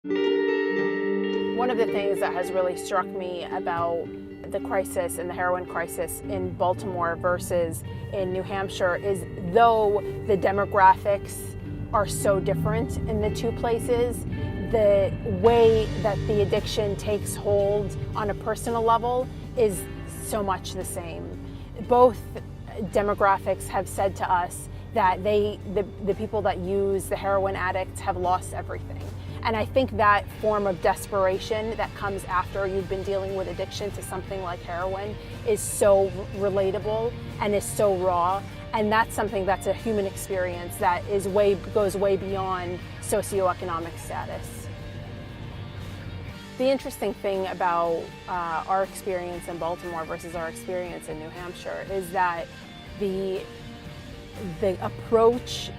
One of the things that has really struck me about the crisis and the heroin crisis in Baltimore versus in New Hampshire is, though the demographics are so different in the two places, the way that the addiction takes hold on a personal level is so much the same. Both demographics have said to us that the people that use, the heroin addicts, have lost everything. And I think that form of desperation that comes after you've been dealing with addiction to something like heroin is so relatable and is so raw. And that's something that's a human experience that goes way beyond socioeconomic status. The interesting thing about our experience in Baltimore versus our experience in New Hampshire is that the approach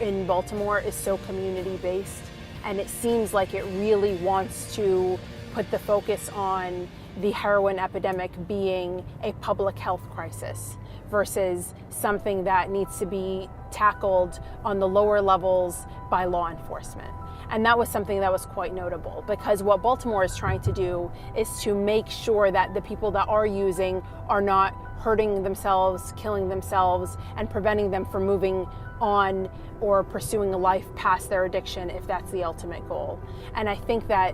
in Baltimore is so community-based, and it seems like it really wants to put the focus on the heroin epidemic being a public health crisis versus something that needs to be tackled on the lower levels by law enforcement. And that was something that was quite notable, because what Baltimore is trying to do is to make sure that the people that are using are not hurting themselves, killing themselves, and preventing them from moving on or pursuing a life past their addiction if that's the ultimate goal. And I think that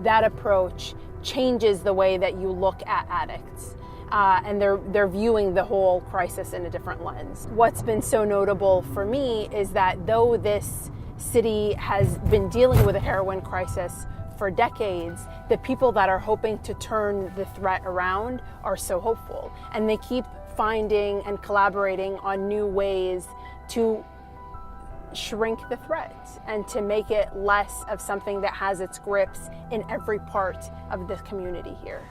that approach changes the way that you look at addicts. And they're viewing the whole crisis in a different lens. What's been so notable for me is that though this city has been dealing with a heroin crisis for decades, the people that are hoping to turn the threat around are so hopeful. And they keep finding and collaborating on new ways to shrink the threat and to make it less of something that has its grips in every part of the community here.